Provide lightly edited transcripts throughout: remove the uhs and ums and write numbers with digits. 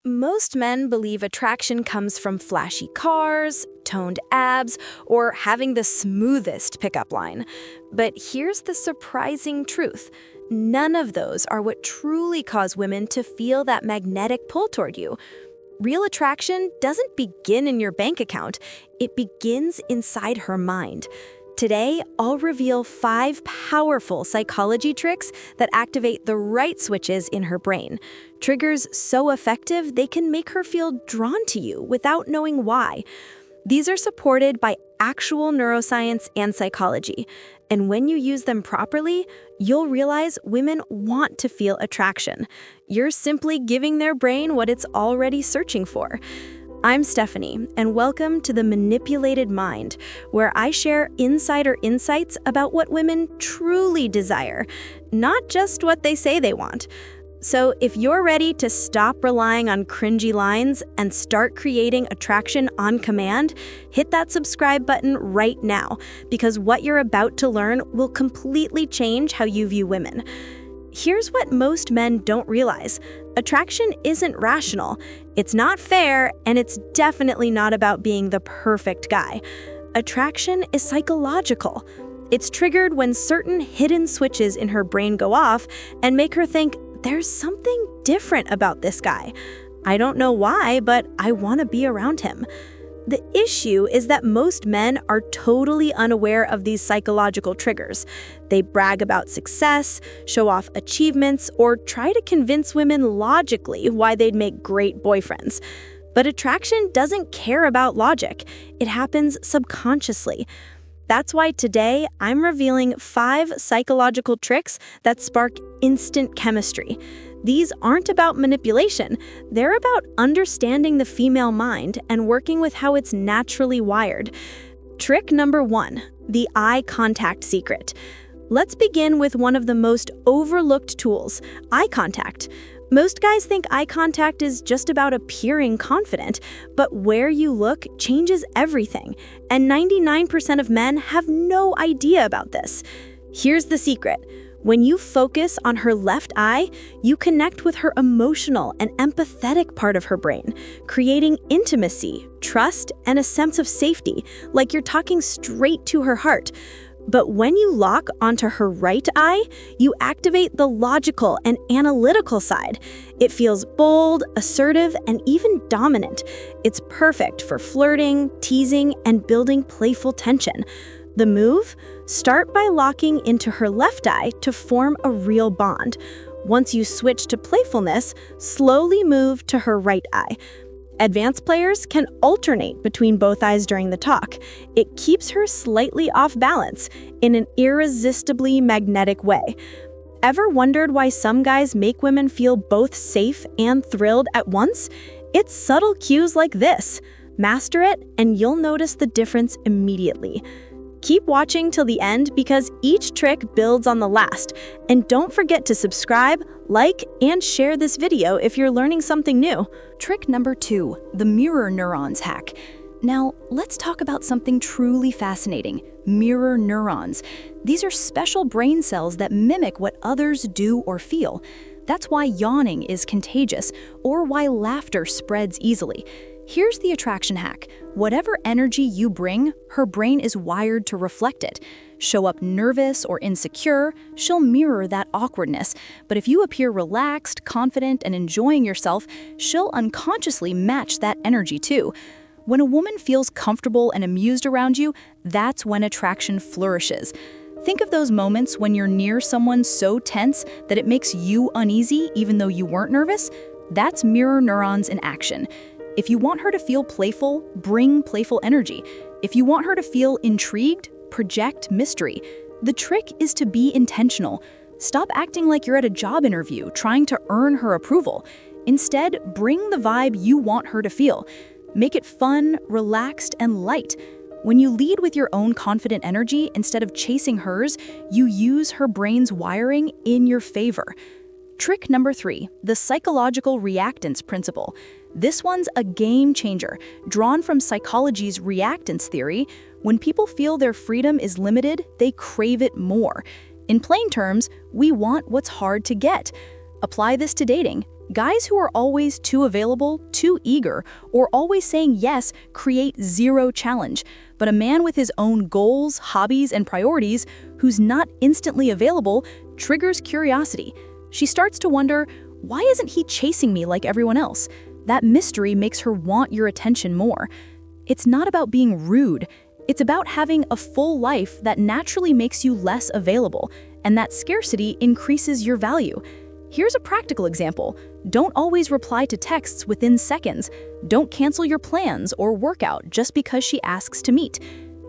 Most men believe attraction comes from flashy cars, toned abs, or having the smoothest pickup line. But here's the surprising truth. None of those are what truly cause women to feel that magnetic pull toward you. Real attraction doesn't begin in your bank account, it begins inside her mind. Today, I'll reveal 5 powerful psychology tricks that activate the right switches in her brain. Triggers so effective they can make her feel drawn to you without knowing why. These are supported by actual neuroscience and psychology. And when you use them properly, you'll realize women want to feel attraction. You're simply giving their brain what it's already searching for. I'm Stephanie, and welcome to The Manipulated Mind, where I share insider insights about what women truly desire, not just what they say they want. So if you're ready to stop relying on cringy lines and start creating attraction on command, hit that subscribe button right now, because what you're about to learn will completely change how you view women. Here's what most men don't realize. Attraction isn't rational, it's not fair, and it's definitely not about being the perfect guy. Attraction is psychological. It's triggered when certain hidden switches in her brain go off and make her think, there's something different about this guy. I don't know why, but I want to be around him. The issue is that most men are totally unaware of these psychological triggers. They brag about success, show off achievements, or try to convince women logically why they'd make great boyfriends. But attraction doesn't care about logic. It happens subconsciously. That's why today I'm revealing 5 psychological tricks that spark instant chemistry. These aren't about manipulation, they're about understanding the female mind and working with how it's naturally wired. Trick number 1, the eye contact secret. Let's begin with one of the most overlooked tools, eye contact. Most guys think eye contact is just about appearing confident, but where you look changes everything, and 99% of men have no idea about this. Here's the secret. When you focus on her left eye, you connect with her emotional and empathetic part of her brain, creating intimacy, trust, and a sense of safety, like you're talking straight to her heart. But when you lock onto her right eye, you activate the logical and analytical side. It feels bold, assertive, and even dominant. It's perfect for flirting, teasing, and building playful tension. The move? Start by locking into her left eye to form a real bond. Once you switch to playfulness, slowly move to her right eye. Advanced players can alternate between both eyes during the talk. It keeps her slightly off balance in an irresistibly magnetic way. Ever wondered why some guys make women feel both safe and thrilled at once? It's subtle cues like this. Master it, and you'll notice the difference immediately. Keep watching till the end because each trick builds on the last. And don't forget to subscribe, like, and share this video if you're learning something new. Trick number 2, the mirror neurons hack. Now, let's talk about something truly fascinating, mirror neurons. These are special brain cells that mimic what others do or feel. That's why yawning is contagious, or why laughter spreads easily. Here's the attraction hack. Whatever energy you bring, her brain is wired to reflect it. Show up nervous or insecure, she'll mirror that awkwardness. But if you appear relaxed, confident, and enjoying yourself, she'll unconsciously match that energy too. When a woman feels comfortable and amused around you, that's when attraction flourishes. Think of those moments when you're near someone so tense that it makes you uneasy even though you weren't nervous. That's mirror neurons in action. If you want her to feel playful, bring playful energy. If you want her to feel intrigued, project mystery. The trick is to be intentional. Stop acting like you're at a job interview trying to earn her approval. Instead, bring the vibe you want her to feel. Make it fun, relaxed, and light. When you lead with your own confident energy instead of chasing hers, you use her brain's wiring in your favor. Trick number 3, the psychological reactance principle. This one's a game changer, drawn from psychology's reactance theory. When people feel their freedom is limited, they crave it more. In plain terms, we want what's hard to get. Apply this to dating. Guys who are always too available, too eager, or always saying yes create zero challenge. But a man with his own goals, hobbies, and priorities, who's not instantly available, triggers curiosity. She starts to wonder, why isn't he chasing me like everyone else? That mystery makes her want your attention more. It's not about being rude. It's about having a full life that naturally makes you less available, and that scarcity increases your value. Here's a practical example. Don't always reply to texts within seconds. Don't cancel your plans or workout just because she asks to meet.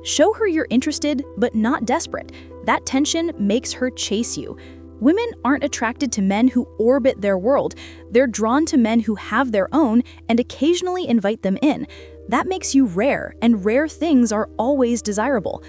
Show her you're interested, but not desperate. That tension makes her chase you. Women aren't attracted to men who orbit their world. They're drawn to men who have their own and occasionally invite them in. That makes you rare, and rare things are always desirable.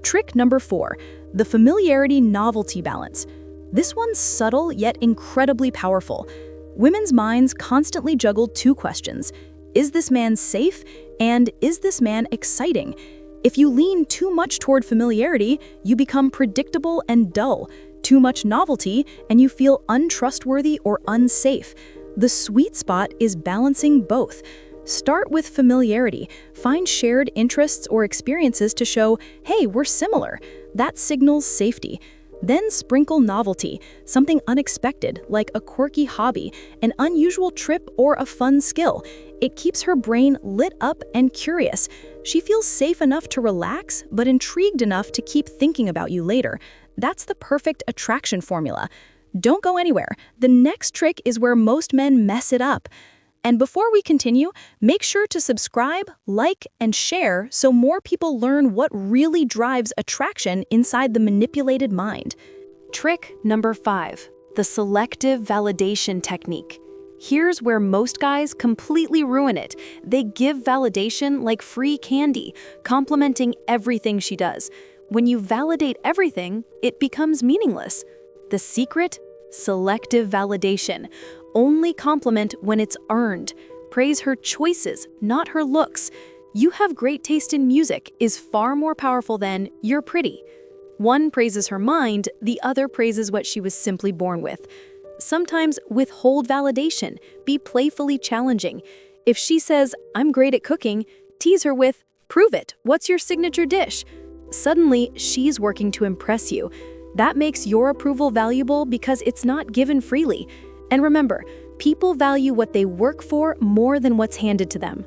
Trick number 4, the familiarity-novelty balance. This one's subtle yet incredibly powerful. Women's minds constantly juggle two questions. Is this man safe? And is this man exciting? If you lean too much toward familiarity, you become predictable and dull. Too much novelty, and you feel untrustworthy or unsafe. The sweet spot is balancing both. Start with familiarity. Find shared interests or experiences to show, hey, we're similar. That signals safety. Then sprinkle novelty, something unexpected, like a quirky hobby, an unusual trip, or a fun skill. It keeps her brain lit up and curious. She feels safe enough to relax, but intrigued enough to keep thinking about you later. That's the perfect attraction formula. Don't go anywhere. The next trick is where most men mess it up. And before we continue, make sure to subscribe, like, and share so more people learn what really drives attraction inside the manipulated mind. Trick number 5, the selective validation technique. Here's where most guys completely ruin it. They give validation like free candy, complimenting everything she does. When you validate everything, it becomes meaningless. The secret? Selective validation. Only compliment when it's earned. Praise her choices, not her looks. You have great taste in music is far more powerful than you're pretty. One praises her mind, the other praises what she was simply born with. Sometimes withhold validation, be playfully challenging. If she says, I'm great at cooking, tease her with, prove it, what's your signature dish? Suddenly, she's working to impress you. That makes your approval valuable because it's not given freely. And remember, people value what they work for more than what's handed to them.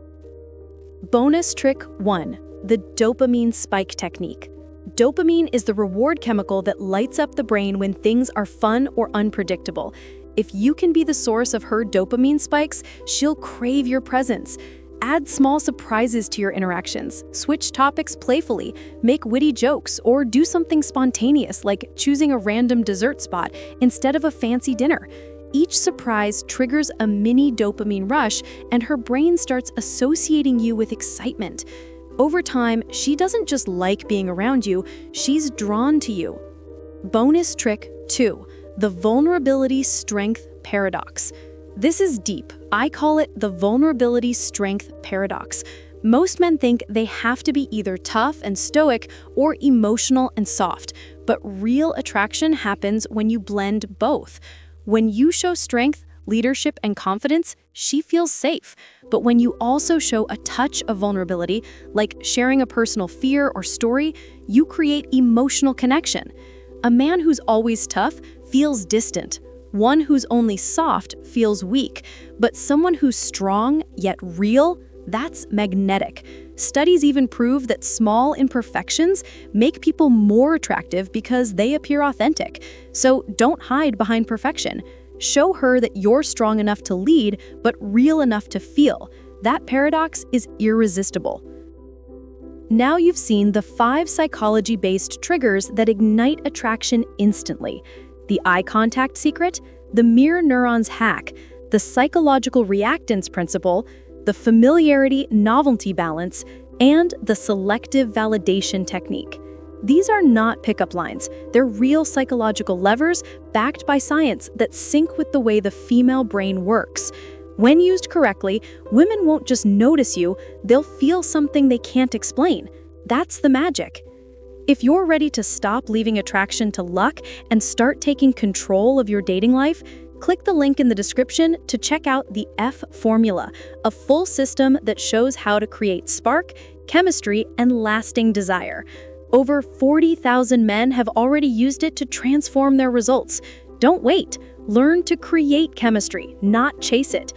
Bonus trick 1, the dopamine spike technique. Dopamine is the reward chemical that lights up the brain when things are fun or unpredictable. If you can be the source of her dopamine spikes, she'll crave your presence. Add small surprises to your interactions, switch topics playfully, make witty jokes, or do something spontaneous like choosing a random dessert spot instead of a fancy dinner. Each surprise triggers a mini dopamine rush, and her brain starts associating you with excitement. Over time, she doesn't just like being around you, she's drawn to you. Bonus trick 2, the vulnerability strength paradox. This is deep. I call it the vulnerability strength paradox. Most men think they have to be either tough and stoic or emotional and soft, but real attraction happens when you blend both. When you show strength, leadership, and confidence, she feels safe. But when you also show a touch of vulnerability, like sharing a personal fear or story, you create emotional connection. A man who's always tough feels distant. One who's only soft feels weak. But someone who's strong yet real, that's magnetic. Studies even prove that small imperfections make people more attractive because they appear authentic. So don't hide behind perfection. Show her that you're strong enough to lead, but real enough to feel. That paradox is irresistible. Now you've seen the 5 psychology-based triggers that ignite attraction instantly. The eye contact secret, the mirror neurons hack, the psychological reactance principle, the familiarity-novelty balance, and the selective validation technique. These are not pickup lines. They're real psychological levers backed by science that sync with the way the female brain works. When used correctly, women won't just notice you, they'll feel something they can't explain. That's the magic. If you're ready to stop leaving attraction to luck and start taking control of your dating life, Click the link in the description to check out the F formula, a full system that shows how to create spark, chemistry, and lasting desire. Over 40,000 men have already used it to transform their results. Don't wait. Learn to create chemistry, not chase it.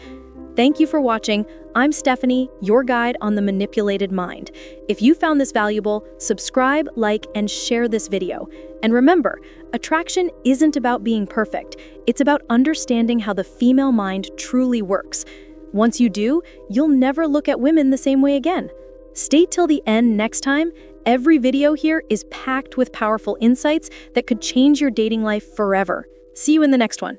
Thank you for watching. I'm Stephanie, your guide on the manipulated mind. If you found this valuable, subscribe, like, and share this video. And remember, attraction isn't about being perfect. It's about understanding how the female mind truly works. Once you do, you'll never look at women the same way again. Stay till the end next time. Every video here is packed with powerful insights that could change your dating life forever. See you in the next one.